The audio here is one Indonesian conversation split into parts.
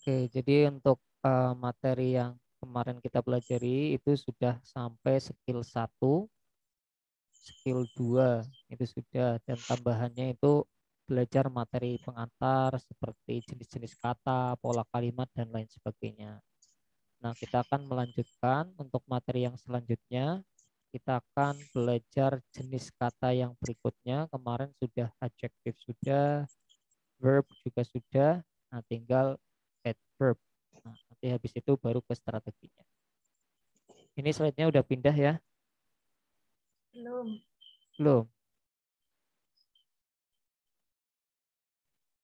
Oke, jadi untuk materi yang kemarin kita pelajari itu sudah sampai skill 1, skill 2 itu sudah, dan tambahannya itu belajar materi pengantar seperti jenis-jenis kata, pola kalimat, dan lain sebagainya. Nah, kita akan melanjutkan untuk materi yang selanjutnya. Kita akan belajar jenis kata yang berikutnya. Kemarin sudah adjektif sudah, verb juga sudah. Nah, tinggal adverb. Nah, nanti habis itu baru ke strateginya. Ini slide-nya udah pindah ya? Belum. Belum.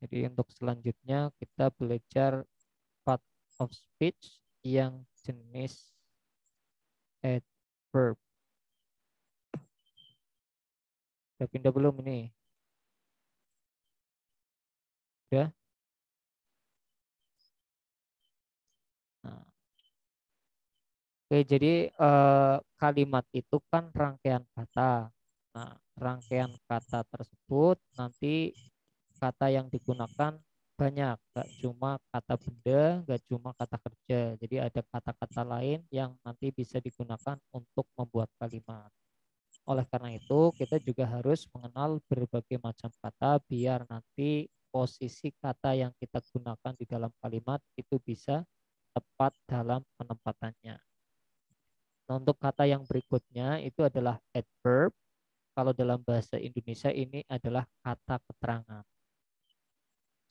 Jadi untuk selanjutnya kita belajar part of speech yang jenis adverb. Udah pindah belum ini? Udah? Nah, oke, jadi kalimat itu kan rangkaian kata. Nah, rangkaian kata tersebut nanti kata yang digunakan banyak, gak cuma kata benda, gak cuma kata kerja. Jadi ada kata-kata lain yang nanti bisa digunakan untuk membuat kalimat. Oleh karena itu, kita juga harus mengenal berbagai macam kata biar nanti posisi kata yang kita gunakan di dalam kalimat itu bisa tepat dalam penempatannya. Nah, untuk kata yang berikutnya itu adalah adverb. Kalau dalam bahasa Indonesia ini adalah kata keterangan.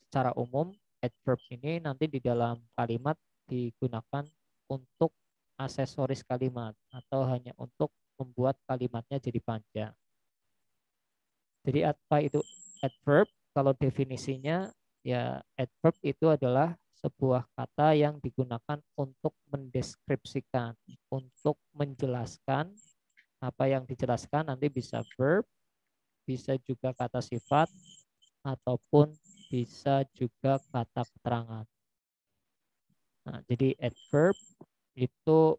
Secara umum, adverb ini nanti di dalam kalimat digunakan untuk aksesoris kalimat atau hanya untuk membuat kalimatnya jadi panjang. Jadi apa itu adverb? Kalau definisinya ya adverb itu adalah sebuah kata yang digunakan untuk mendeskripsikan, untuk menjelaskan apa yang dijelaskan nanti bisa verb, bisa juga kata sifat, ataupun bisa juga kata keterangan. Nah, jadi adverb itu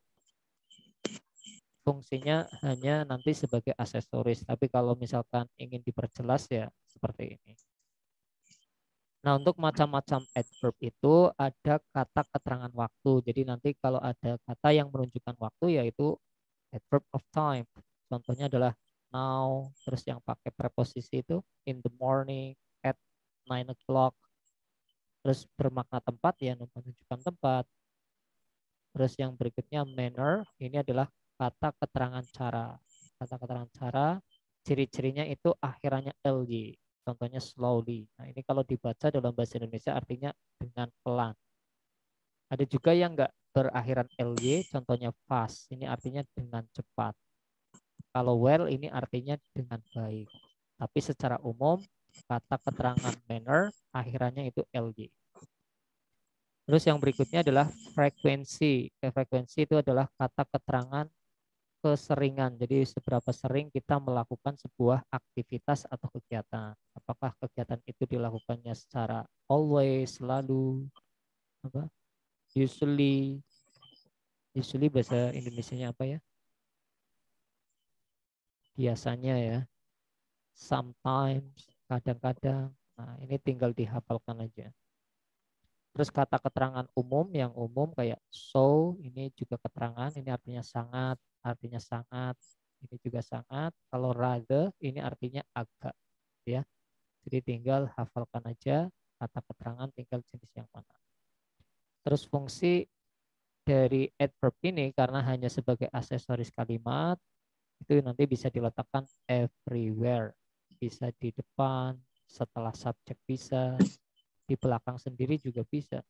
fungsinya hanya nanti sebagai aksesoris, tapi kalau misalkan ingin diperjelas ya seperti ini. Nah, untuk macam-macam adverb itu ada kata keterangan waktu. Jadi nanti kalau ada kata yang menunjukkan waktu yaitu adverb of time. Contohnya adalah now, terus yang pakai preposisi itu in the morning, at 9 o'clock, terus bermakna tempat ya menunjukkan tempat. Terus yang berikutnya manner, ini adalah kata keterangan cara. Kata keterangan cara, ciri-cirinya itu akhirannya ly. Contohnya slowly. Nah, ini kalau dibaca dalam bahasa Indonesia artinya dengan pelan. Ada juga yang enggak berakhiran ly, contohnya fast. Ini artinya dengan cepat. Kalau well ini artinya dengan baik. Tapi secara umum kata keterangan manner akhirannya itu ly. Terus yang berikutnya adalah frekuensi. Frekuensi itu adalah kata keterangan keseringan. Jadi seberapa sering kita melakukan sebuah aktivitas atau kegiatan. Apakah kegiatan itu dilakukannya secara always, selalu, apa? Usually, usually bahasa Indonesianya apa ya? Biasanya ya. Sometimes, kadang-kadang. Nah, ini tinggal dihafalkan aja. Terus kata keterangan umum yang umum kayak so, ini juga keterangan, ini artinya sangat, ini juga sangat. Kalau rather ini artinya agak, ya. Jadi tinggal hafalkan aja kata keterangan, tinggal jenis yang mana. Terus fungsi dari adverb ini karena hanya sebagai aksesoris kalimat itu nanti bisa diletakkan everywhere, bisa di depan, setelah subjek bisa, di belakang sendiri juga bisa.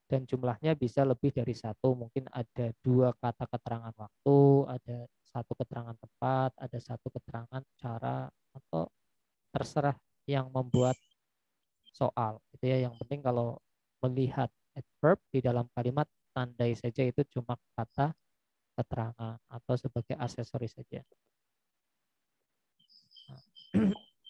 Dan jumlahnya bisa lebih dari satu, mungkin ada 2 kata keterangan waktu, ada 1 keterangan tempat, ada 1 keterangan cara, atau terserah yang membuat soal itu ya. Yang penting kalau melihat adverb di dalam kalimat tandai saja itu cuma kata keterangan atau sebagai aksesoris saja.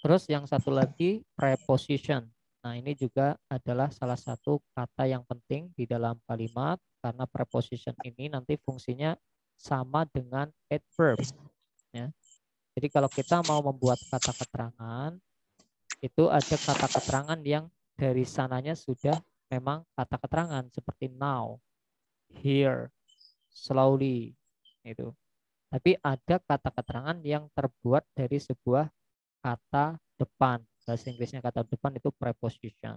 Terus yang satu lagi preposition. Nah, ini juga adalah salah satu kata yang penting di dalam kalimat karena preposition ini nanti fungsinya sama dengan adverb, ya. Jadi kalau kita mau membuat kata keterangan, itu ada kata keterangan yang dari sananya sudah memang kata keterangan seperti now, here, slowly itu. Tapi ada kata keterangan yang terbuat dari sebuah kata depan. Bahasa Inggrisnya kata depan itu preposition.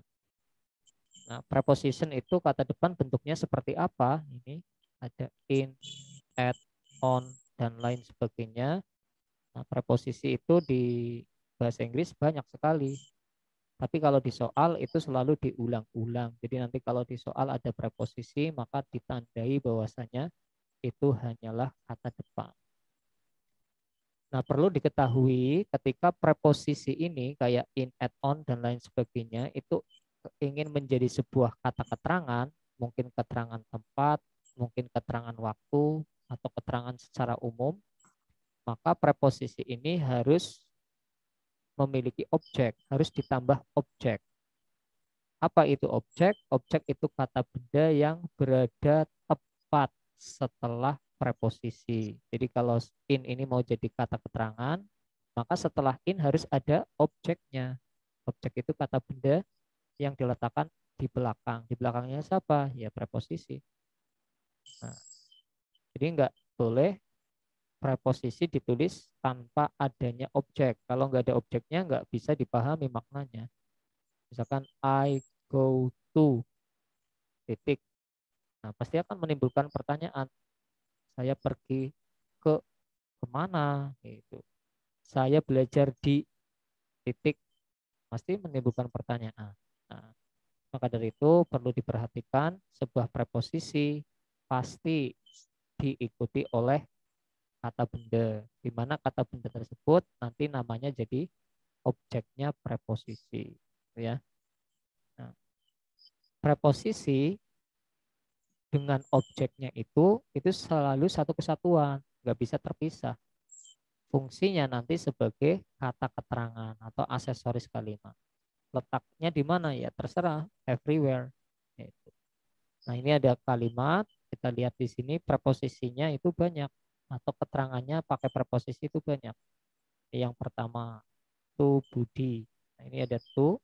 Nah, preposition itu kata depan bentuknya seperti apa? Ini ada in, at, on, dan lain sebagainya. Nah, preposisi itu di bahasa Inggris banyak sekali. Tapi kalau di soal itu selalu diulang-ulang. Jadi nanti kalau di soal ada preposisi, maka ditandai bahwasanya itu hanyalah kata depan. Nah, perlu diketahui ketika preposisi ini kayak in, at, on, dan lain sebagainya itu ingin menjadi sebuah kata keterangan, mungkin keterangan tempat, mungkin keterangan waktu, atau keterangan secara umum, maka preposisi ini harus memiliki objek, harus ditambah objek. Apa itu objek? Objek itu kata benda yang berada tepat setelah preposisi. Jadi kalau in ini mau jadi kata keterangan, maka setelah in harus ada objeknya. Objek itu kata benda yang diletakkan di belakang. Di belakangnya siapa? Ya preposisi. Nah, jadi nggak boleh preposisi ditulis tanpa adanya objek. Kalau nggak ada objeknya nggak bisa dipahami maknanya. Misalkan I go to titik. Nah, pasti akan menimbulkan pertanyaan. Saya pergi ke kemana? Gitu. Saya belajar di titik. Pasti menimbulkan pertanyaan. Nah, maka dari itu perlu diperhatikan sebuah preposisi pasti diikuti oleh kata benda. Di mana kata benda tersebut nanti namanya jadi objeknya preposisi. Ya. Nah, preposisi dengan objeknya itu selalu satu kesatuan, nggak bisa terpisah. Fungsinya nanti sebagai kata keterangan atau aksesoris kalimat. Letaknya di mana ya terserah, everywhere. Gitu. Nah ini ada kalimat, kita lihat di sini preposisinya itu banyak atau keterangannya pakai preposisi itu banyak. Yang pertama to Budi. Nah ini ada to,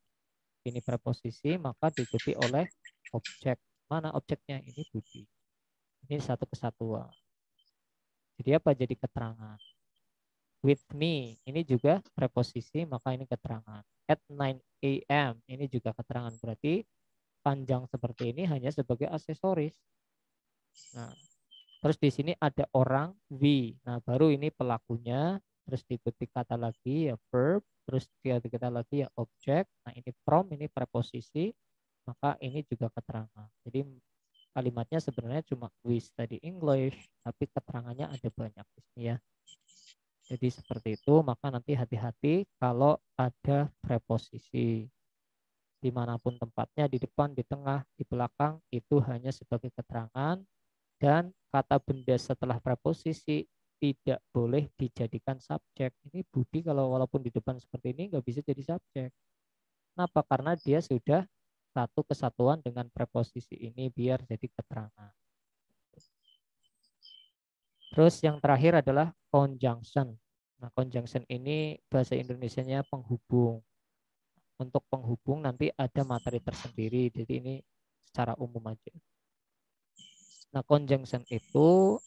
ini preposisi maka diikuti oleh objek. Mana objeknya? Ini Budi. Ini satu kesatuan. Jadi apa? Jadi keterangan. With me ini juga preposisi maka ini keterangan. At 9 a.m. ini juga keterangan, berarti panjang seperti ini hanya sebagai aksesoris. Nah, terus di sini ada orang we. Nah, baru ini pelakunya, terus diikuti kata lagi ya verb, terus diikuti kata lagi ya objek. Nah, ini from, ini preposisi, maka ini juga keterangan. Jadi kalimatnya sebenarnya cuma we study English, tapi keterangannya ada banyak di sini ya. Jadi seperti itu, maka nanti hati-hati kalau ada preposisi. Dimanapun tempatnya, di depan, di tengah, di belakang, itu hanya sebagai keterangan. Dan kata benda setelah preposisi tidak boleh dijadikan subjek. Ini Budi kalau walaupun di depan seperti ini nggak bisa jadi subjek. Kenapa? Karena dia sudah satu kesatuan dengan preposisi ini biar jadi keterangan. Terus yang terakhir adalah conjunction. Nah, conjunction ini bahasa Indonesianya penghubung. Untuk penghubung nanti ada materi tersendiri, jadi ini secara umum aja. Nah, conjunction itu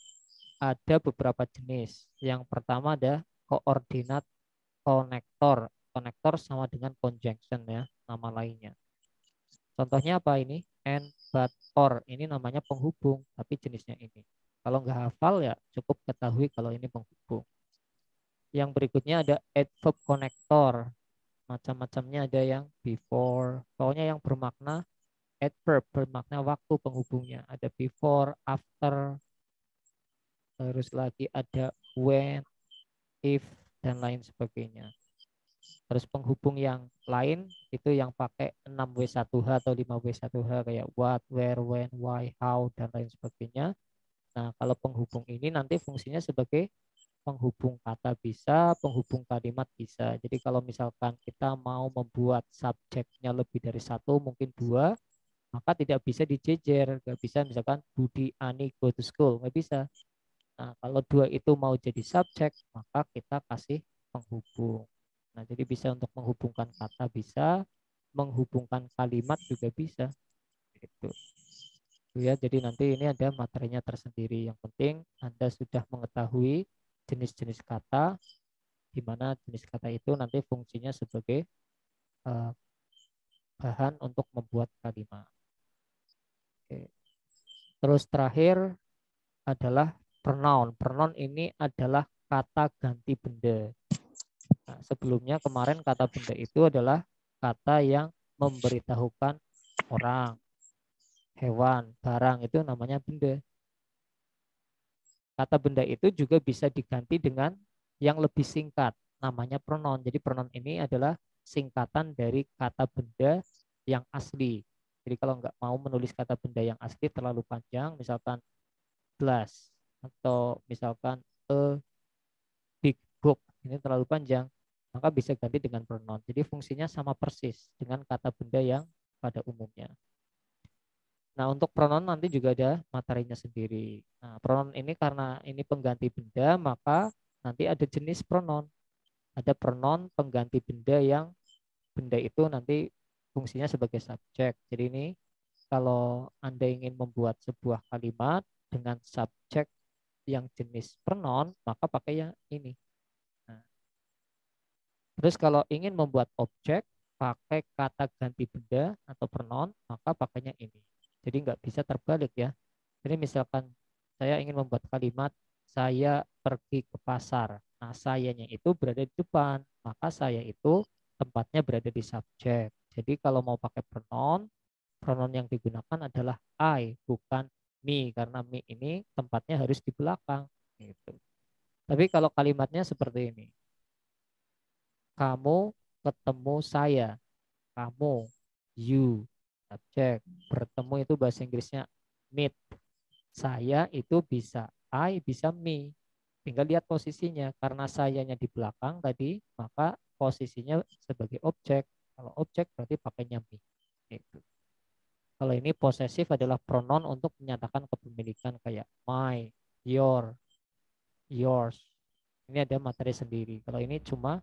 ada beberapa jenis. Yang pertama ada koordinat konektor. Konektor sama dengan conjunction ya, nama lainnya. Contohnya apa ini? And, but, or. Ini namanya penghubung, tapi jenisnya ini. Kalau nggak hafal ya cukup ketahui kalau ini penghubung. Yang berikutnya ada adverb konektor. Macam-macamnya, ada yang before. Pokoknya yang bermakna adverb, bermakna waktu penghubungnya. Ada before, after, terus lagi ada when, if, dan lain sebagainya. Terus penghubung yang lain itu yang pakai 6W1H atau 5W1H kayak what, where, when, why, how, dan lain sebagainya. Nah, kalau penghubung ini nanti fungsinya sebagai penghubung kata bisa, penghubung kalimat bisa. Jadi kalau misalkan kita mau membuat subjeknya lebih dari satu, mungkin dua, maka tidak bisa dijejer. Nggak bisa misalkan Budi, Ani, go to school. Nggak bisa. Nah, kalau dua itu mau jadi subjek, maka kita kasih penghubung. Nah, jadi bisa untuk menghubungkan kata bisa, menghubungkan kalimat juga bisa. Gitu. Ya, jadi nanti ini ada materinya tersendiri. Yang penting Anda sudah mengetahui jenis-jenis kata, di mana jenis kata itu nanti fungsinya sebagai bahan untuk membuat kalimat. Oke. Terus terakhir adalah pronoun. Pronoun ini adalah kata ganti benda. Nah, sebelumnya kemarin kata benda itu adalah kata yang memberitahukan orang, hewan, barang, itu namanya benda. Kata benda itu juga bisa diganti dengan yang lebih singkat, namanya pronoun. Jadi pronoun ini adalah singkatan dari kata benda yang asli. Jadi kalau nggak mau menulis kata benda yang asli terlalu panjang, misalkan glass atau misalkan a big book, ini terlalu panjang, maka bisa ganti dengan pronoun. Jadi fungsinya sama persis dengan kata benda yang pada umumnya. Nah, untuk pronoun nanti juga ada materinya sendiri. Nah, pronoun ini karena ini pengganti benda, maka nanti ada jenis pronoun. Ada pronoun pengganti benda yang benda itu nanti fungsinya sebagai subjek. Jadi ini kalau Anda ingin membuat sebuah kalimat dengan subjek yang jenis pronoun, maka pakai yang ini. Nah, terus kalau ingin membuat objek, pakai kata ganti benda atau pronoun, maka pakainya ini. Jadi nggak bisa terbalik ya. Jadi misalkan saya ingin membuat kalimat, saya pergi ke pasar. Nah, sayanya itu berada di depan, maka saya itu tempatnya berada di subjek. Jadi kalau mau pakai pronoun, pronoun yang digunakan adalah I, bukan me, karena me ini tempatnya harus di belakang. Gitu. Tapi kalau kalimatnya seperti ini, kamu ketemu saya, kamu, you, subjek, bertemu itu bahasa Inggrisnya meet. Saya itu bisa I, bisa me. Tinggal lihat posisinya. Karena sayanya di belakang tadi, maka posisinya sebagai objek. Kalau objek berarti pakainya me. Gitu. Kalau ini posesif adalah pronoun untuk menyatakan kepemilikan kayak my, your, yours. Ini ada materi sendiri. Kalau ini cuma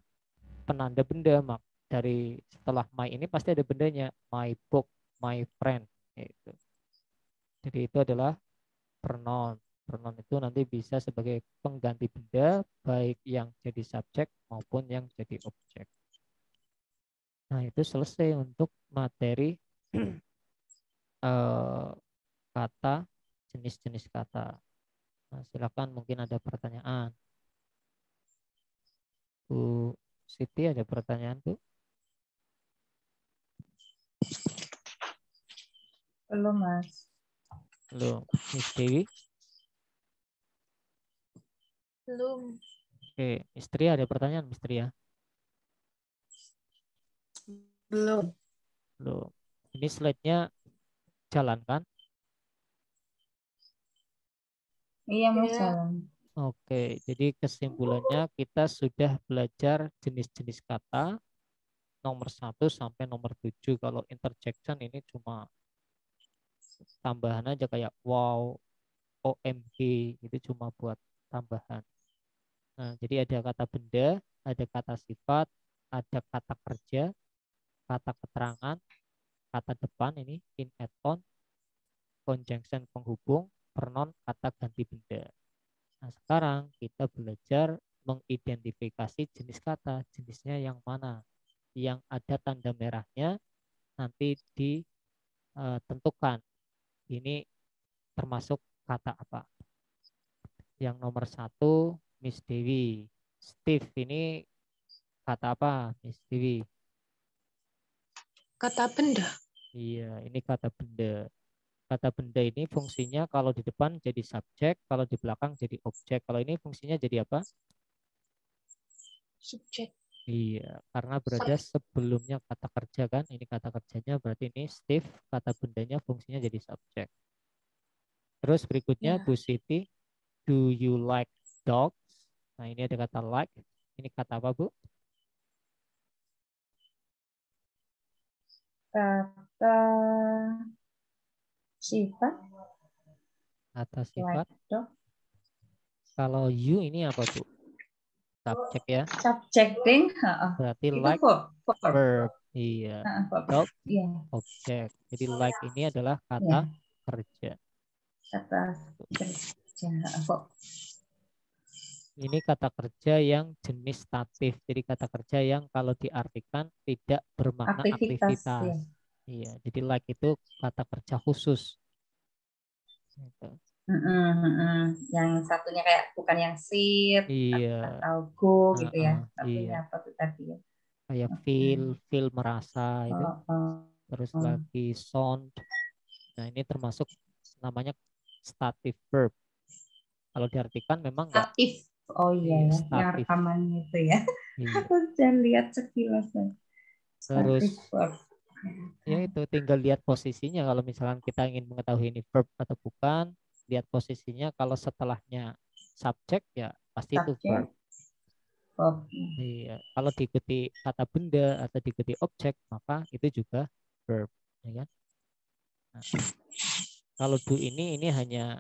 penanda benda, mak. Dari setelah my ini pasti ada bendanya. My book, my friend. Gitu. Jadi itu adalah pronoun. Pronoun itu nanti bisa sebagai pengganti benda, baik yang jadi subjek maupun yang jadi objek. Nah, itu selesai untuk materi kata, jenis-jenis kata. Nah, silakan mungkin ada pertanyaan. Bu Siti ada pertanyaan tuh? Belum, Mas. Belum. Miss Dewi? Belum. Oke, Mistri ada pertanyaan, Mistri ya? Belum. Belum. Ini slide-nya jalan kan? Iya, Mas, jalan. Oke, jadi kesimpulannya kita sudah belajar jenis-jenis kata nomor 1 sampai nomor 7. Kalau interjection ini cuma tambahan aja kayak wow, OMG, itu cuma buat tambahan. Nah, jadi ada kata benda, ada kata sifat, ada kata kerja, kata keterangan, kata depan ini in add on, conjunction penghubung, pronoun kata ganti benda. Nah, sekarang kita belajar mengidentifikasi jenis kata, jenisnya yang mana. Yang ada tanda merahnya nanti ditentukan. Ini termasuk kata apa. Yang nomor 1, Miss Dewi. Steve ini kata apa, Miss Dewi? Kata benda. Iya, ini kata benda. Kata benda ini fungsinya kalau di depan jadi subjek, kalau di belakang jadi objek. Kalau ini fungsinya jadi apa? Subjek. Iya, karena berada sebelumnya kata kerja kan. Ini kata kerjanya berarti ini Steve, kata bendanya fungsinya jadi subjek. Terus berikutnya Ya. Bu Siti, do you like dogs? Nah, ini ada kata like. Ini kata apa, Bu? Kata sifat. Kata sifat. Like dog. Kalau you ini apa, Bu? Subjek ya. Subjecting. Berarti Itu like verb. verb. Iya. Kok. Dog, Iya, objek. Jadi like ini adalah iya. kata kerja. Kata kerja. Kok. Ini kata kerja yang jenis statif. Jadi kata kerja yang kalau diartikan tidak bermakna Aktivitas aktivitas. ya. Iya, jadi like itu kata kerja khusus. Gitu. Yang satunya kayak bukan yang sit Iya, atau go gitu ya. iya. Satunya apa tuh tadi ya? Kayak Oke. feel merasa itu. Oh, oh, Terus oh. lagi sound. Nah, ini termasuk namanya stative verb. Kalau diartikan memang enggak. Aktif. Oh iya Iya, ya, yang statif. rekaman itu ya. Iya. Aku jangan lihat sekilas ya. Terus Statif verb. ya itu tinggal lihat posisinya. Kalau misalkan kita ingin mengetahui ini verb atau bukan, lihat posisinya. Kalau setelahnya subjek ya pasti itu verb. Subjek. Verb. Iya. Kalau diikuti kata benda atau diikuti objek maka itu juga verb. Ya kan? Nah, kalau do ini hanya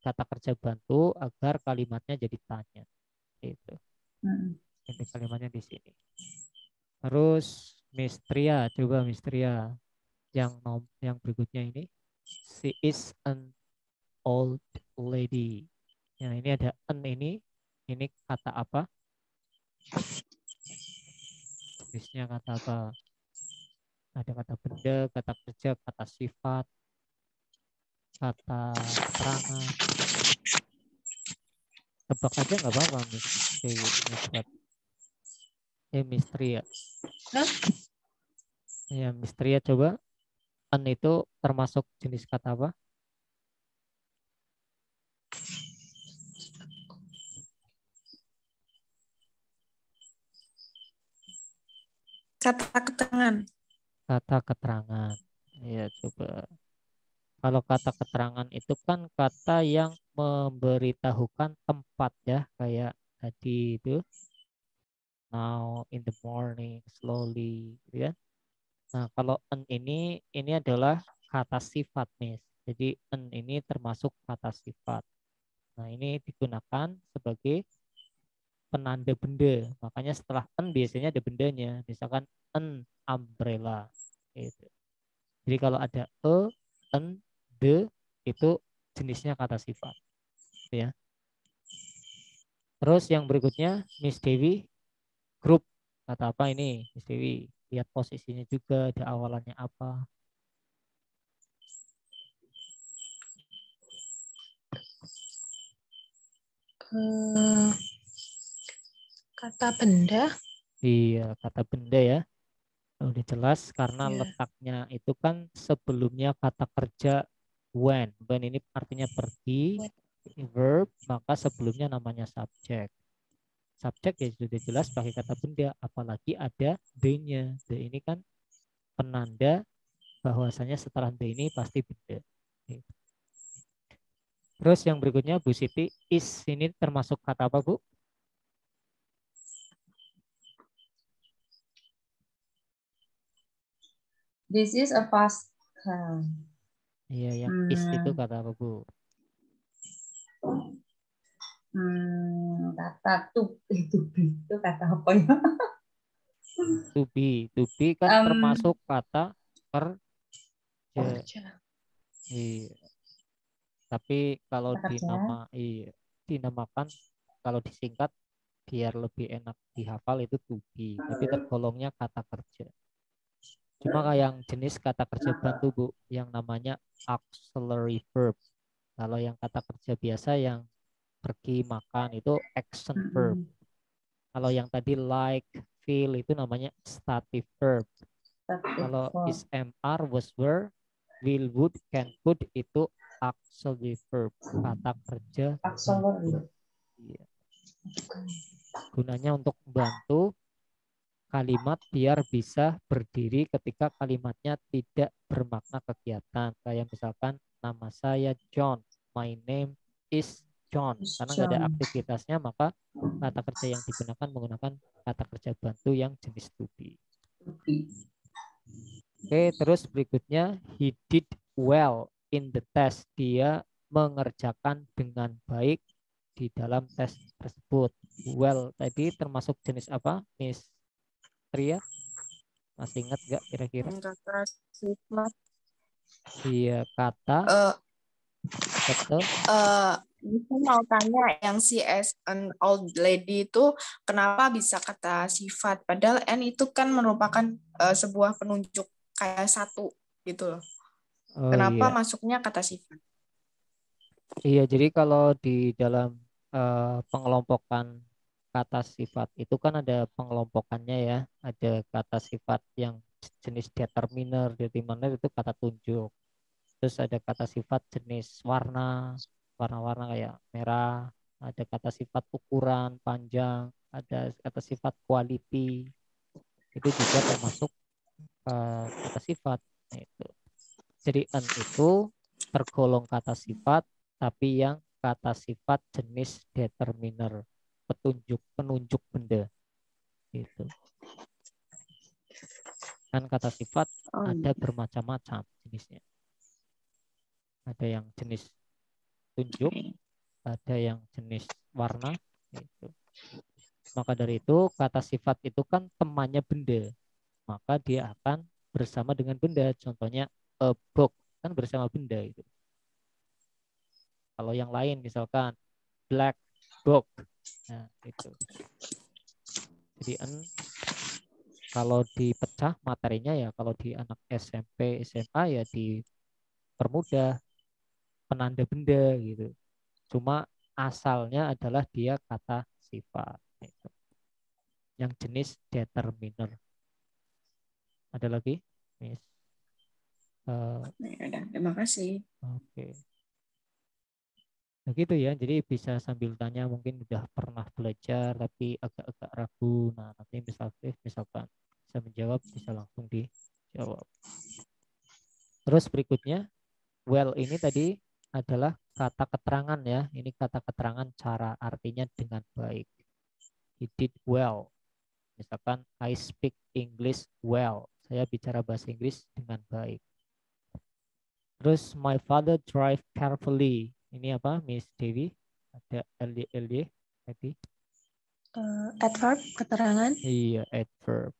kata kerja bantu agar kalimatnya jadi tanya. Itu. Ini kalimatnya di sini. Terus Mistria, coba Mistria yang berikutnya ini. She is an old lady. Nah, ini ada an ini kata apa? Jenisnya kata apa? Ada kata benda, kata kerja, kata sifat, kata keterangan. Tebak aja nggak apa-apa, Miss. Misbat. Misteri ya. Hah? Ya, misteri ya, coba. An itu termasuk jenis kata apa? Kata keterangan. Kata keterangan. Ya, coba. Kalau kata keterangan itu kan kata yang memberitahukan tempat ya, kayak tadi itu now, in the morning, slowly, gitu ya. Nah, kalau an ini adalah kata sifat, Miss. Jadi an ini termasuk kata sifat. Nah, ini digunakan sebagai penanda benda. Makanya setelah an biasanya ada bendanya. Misalkan an umbrella. Gitu. Jadi kalau ada an, the itu jenisnya kata sifat. Ya. Terus yang berikutnya Miss Dewi, grup. Kata apa ini Miss Dewi? Lihat posisinya juga, ada awalannya apa. Kata benda. Iya, kata benda ya. Udah jelas karena Ya. letaknya itu kan sebelumnya kata kerja when. When ini artinya pergi, verb, maka sebelumnya namanya subjek. Subjek ya sudah jelas pakai kata benda, apalagi ada the-nya. The ini kan penanda bahwasanya setelah the ini pasti benda. Gitu. Terus yang berikutnya Bu Siti, is ini termasuk kata apa Bu? This is a past tense. Iya, yang is itu kata apa Bu? Kata to be itu kata apa ya? To be kan termasuk kata kerja. Iya. Tapi kalau Kerja. dinamakan kalau disingkat biar lebih enak dihafal itu to be, tapi tergolongnya kata kerja. Cuma kayak yang jenis kata kerja bantu Bu, yang namanya auxiliary verb. Kalau yang kata kerja biasa yang pergi makan itu action verb. Kalau yang tadi like, feel itu namanya stative verb. Kalau is, am, are, was, were, will, would, can, could itu auxiliary verb, kata kerja bantu. Iya. Gunanya untuk membantu kalimat biar bisa berdiri ketika kalimatnya tidak bermakna kegiatan. Kayak misalkan nama saya John, my name is John. Karena nggak ada aktivitasnya maka kata kerja yang digunakan menggunakan kata kerja bantu yang jenis to be. Oke, terus berikutnya he did well in the test. Dia mengerjakan dengan baik di dalam tes tersebut. Well tadi termasuk jenis apa, Miss Tria? Masih ingat gak kira-kira? Kata sifat. Iya, kata Eh betul. Ini saya mau tanya yang si as an old lady itu kenapa bisa kata sifat? Padahal N itu kan merupakan sebuah penunjuk kayak satu gitu loh. Oh Kenapa iya. masuknya kata sifat? Iya, jadi kalau di dalam pengelompokan kata sifat itu kan ada pengelompokannya ya. Ada kata sifat yang jenis determiner, determiner itu kata tunjuk. Terus ada kata sifat jenis warna, warna-warna kayak merah. Ada kata sifat ukuran, panjang. Ada kata sifat quality. Itu juga termasuk kata sifat. Nah, itu. Jadi an itu tergolong kata sifat, tapi yang kata sifat jenis determiner, petunjuk, penunjuk benda. Gitu. Kan kata sifat Oh, ada bermacam-macam jenisnya. Ada yang jenis tunjuk, ada yang jenis warna. Gitu. Maka dari itu kata sifat itu kan temannya benda, maka dia akan bersama dengan benda. Contohnya a book kan bersama benda itu. Kalau yang lain misalkan black book, nah itu. Jadi kalau dipecah materinya ya, kalau di anak SMP SMA ya dipermudah penanda benda gitu. Cuma asalnya adalah dia kata sifat gitu. Yang jenis determiner. Ada lagi, Miss? ya udah, terima kasih. Oke. Begitu ya, jadi bisa sambil tanya, mungkin udah pernah belajar tapi agak-agak ragu. Nah, nanti misalkan bisa menjawab, bisa langsung dijawab. Terus berikutnya, well ini tadi adalah kata keterangan ya. Ini kata keterangan cara artinya dengan baik. He did well. Misalkan I speak English well. Saya bicara bahasa Inggris dengan baik. Terus my father drive carefully. Ini apa, Miss Dewi? Ada LD tadi. Adverb, keterangan. Iya, adverb.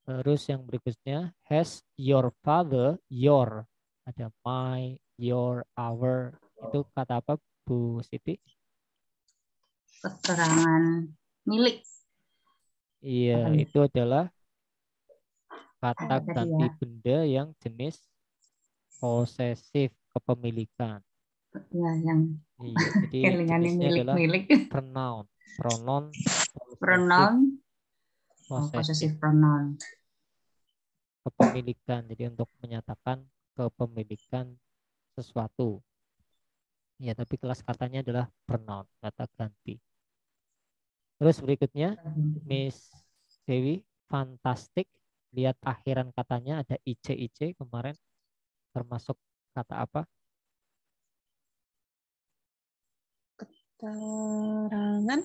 Terus yang berikutnya, has your father, your. Ada my, your, our. Itu kata apa, Bu Siti? Keterangan milik. Iya, itu adalah kata Tadi ganti ya. benda yang jenis posesif, kepemilikan. Ya, yang Iya, jadi kelingannya jenisnya adalah milik-milik. pronoun. Pronoun posesif, Pronoun. Oh, posesif, possessive pronoun. kepemilikan. Jadi untuk menyatakan kepemilikan sesuatu. Ya, tapi kelas katanya adalah pronoun, kata ganti. Terus berikutnya, Miss Dewi, fantastic. Lihat akhiran katanya ada IC kemarin, termasuk kata apa? Keterangan.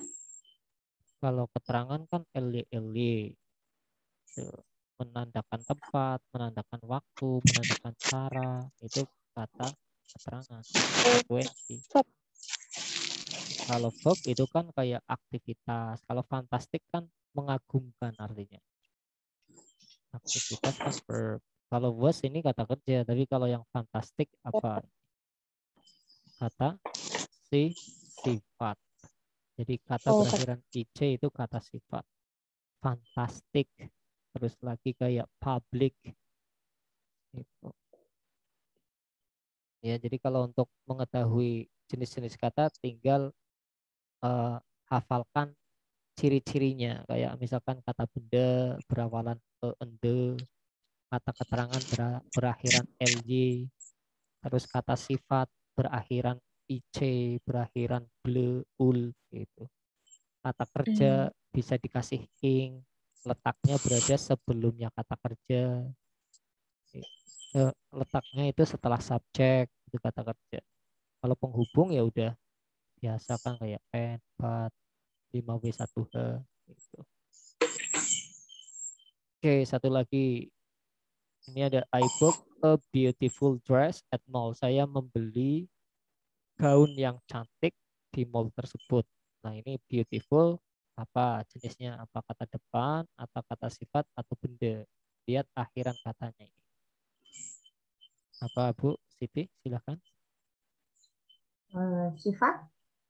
Kalau keterangan kan LY. Menandakan tempat, menandakan waktu, menandakan cara, itu kata keterangan, frekuensi. Kalau verb itu kan kayak aktivitas, kalau fantastik kan mengagumkan artinya. Aktivitas kan verb. Kalau was ini kata kerja, tapi kalau yang fantastik apa? Kata sifat. Jadi kata berakhiran IC itu kata sifat. Fantastik. Terus lagi kayak public. Itu. Ya, jadi kalau untuk mengetahui jenis-jenis kata tinggal hafalkan ciri-cirinya. Kayak misalkan kata benda berawalan ende, kata keterangan berakhiran ly, terus kata sifat berakhiran ic, berakhiran ble, ul gitu. Kata kerja bisa dikasih ing, letaknya berada sebelumnya kata kerja. Letaknya itu setelah subjek, itu kata kerja. Kalau penghubung ya udah biasa kan kayak pen, pat, 5W1H gitu. Oke, satu lagi. Ini ada I booked a beautiful dress at mall. Saya membeli gaun yang cantik di mall tersebut. Nah, ini beautiful apa jenisnya, apa kata depan atau kata sifat atau benda. Lihat akhiran katanya ini. Apa Bu Siti? Silakan. Sifat,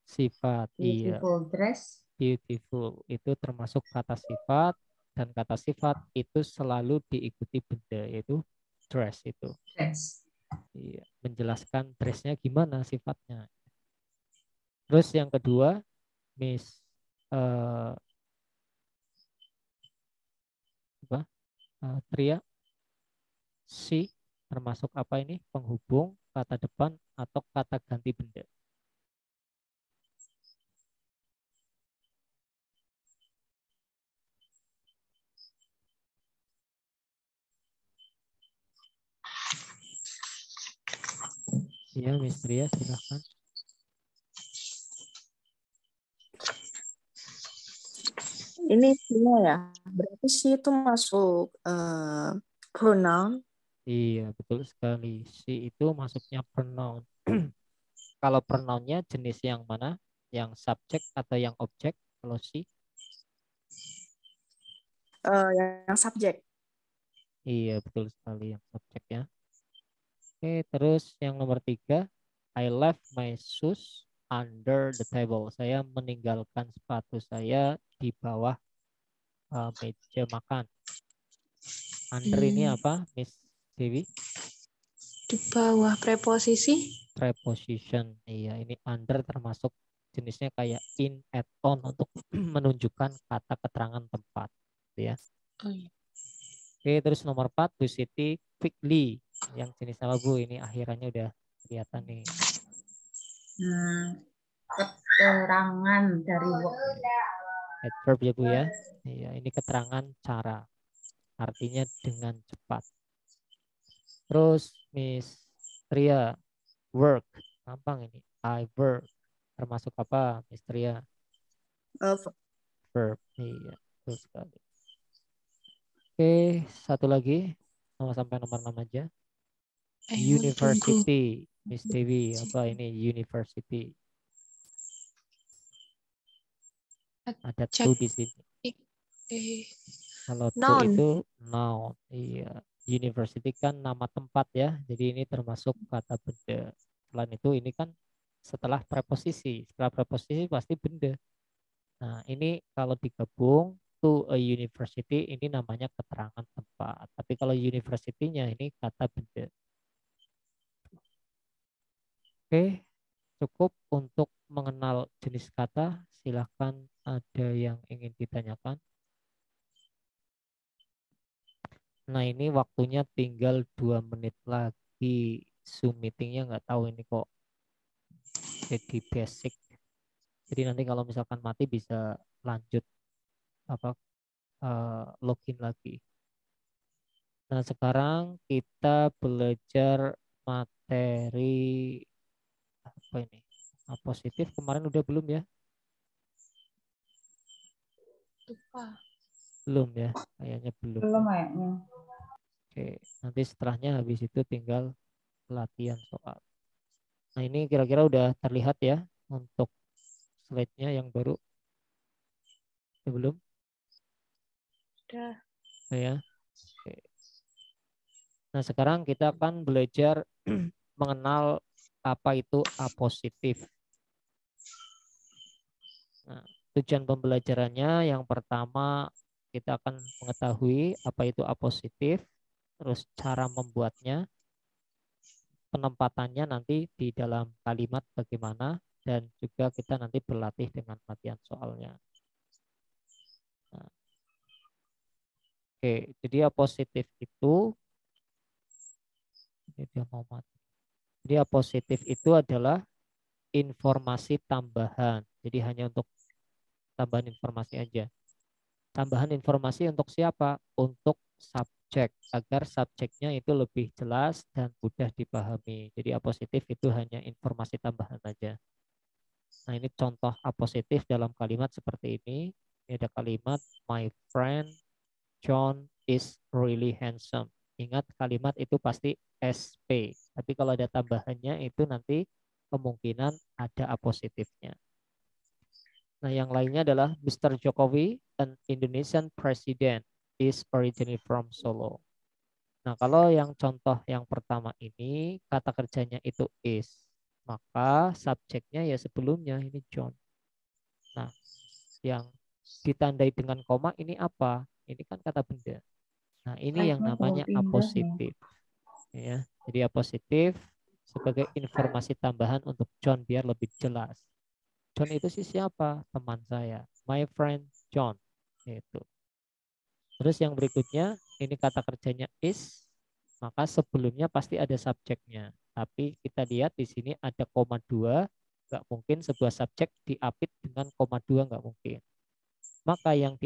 Sifat, iya. beautiful dress. Beautiful itu termasuk kata sifat, dan kata sifat itu selalu diikuti benda, yaitu dress itu. Dress. Iya, menjelaskan dressnya gimana sifatnya. Terus yang kedua, Miss Tria, si termasuk apa ini? Penghubung, kata depan, atau kata ganti benda. Iya, Miss Tria, silahkan. Ini semua ya. Berarti sih itu masuk pronoun. Iya, betul sekali. Si itu masuknya pronoun. Kalau pronounnya jenis yang mana? Yang subjek atau yang objek? Kalau si? Yang subjek. Iya, betul sekali yang subjek ya. Oke, terus yang nomor 3, I left my shoes under the table. Saya meninggalkan sepatu saya di bawah meja makan. Under ini apa, Miss Dewi? Di bawah preposisi. Preposition. Iya, ini under termasuk jenisnya kayak in, at, on untuk menunjukkan kata keterangan tempat. Ya. Oh, iya. Oke, terus nomor 4, Bu Siti, quickly. Yang jenis apa Bu? Ini akhirannya udah kelihatan nih. Keterangan dari Adverb ya Bu ya. Iya, ini keterangan cara. Artinya dengan cepat. Terus Miss Tria, work. Gampang ini. I work. Termasuk apa, Miss Tria? Verb. Iya, betul sekali. Oke, satu lagi. Sampai nomor 6 aja. Ayo, tunggu. University. Miss Dewi, apa ini university? Ada Cek. to di sini. Kalau to Noun. itu noun. Iya. University kan nama tempat ya. Jadi ini termasuk kata benda. Selain itu ini kan setelah preposisi. Setelah preposisi pasti benda. Nah, ini kalau digabung to a university ini namanya keterangan tempat. Tapi kalau university-nya ini kata benda. Oke, cukup untuk mengenal jenis kata. Silahkan ada yang ingin ditanyakan. Nah, ini waktunya tinggal 2 menit lagi. Zoom meetingnya nggak tahu ini kok jadi basic. Jadi nanti kalau misalkan mati bisa lanjut apa login lagi. Nah, sekarang kita belajar materi apa ini? Positif kemarin udah belum ya? Lupa. Belum ya? Kayaknya belum. belum kayaknya. Oke, nanti setelahnya habis itu tinggal latihan soal. Nah, ini kira-kira udah terlihat ya untuk slide-nya yang baru. Belum? Udah. Ya. Oke. Nah, sekarang kita akan belajar mengenal apa itu apositif. Nah, tujuan pembelajarannya yang pertama kita akan mengetahui apa itu apositif, terus cara membuatnya, penempatannya nanti di dalam kalimat bagaimana, dan juga kita nanti berlatih dengan latihan soalnya. Nah, oke, jadi apositif itu ini dia mau mati. Jadi apositif itu adalah informasi tambahan. Jadi hanya untuk tambahan informasi aja. Tambahan informasi untuk siapa? Untuk subjek, agar subjeknya itu lebih jelas dan mudah dipahami. Jadi apositif itu hanya informasi tambahan aja. Nah, ini contoh apositif dalam kalimat seperti ini. Ini ada kalimat, my friend John is really handsome. Ingat kalimat itu pasti SP. Tapi kalau ada tambahannya itu nanti kemungkinan ada apositifnya. Nah, yang lainnya adalah Mr. Jokowi, an Indonesian president, is originally from Solo. Nah, kalau yang contoh yang pertama ini kata kerjanya itu is, maka subjeknya ya sebelumnya ini John. Nah, yang ditandai dengan koma ini apa? Ini kan kata benda. Nah, ini yang Kayaknya belum namanya pindah ya. apositif. Ya, jadi apositif sebagai informasi tambahan untuk John biar lebih jelas. John itu sih siapa? Teman saya. My friend John. Itu. Terus yang berikutnya, ini kata kerjanya is, maka sebelumnya pasti ada subjeknya. Tapi kita lihat di sini ada koma 2, nggak mungkin sebuah subjek diapit dengan koma 2, nggak mungkin. Maka yang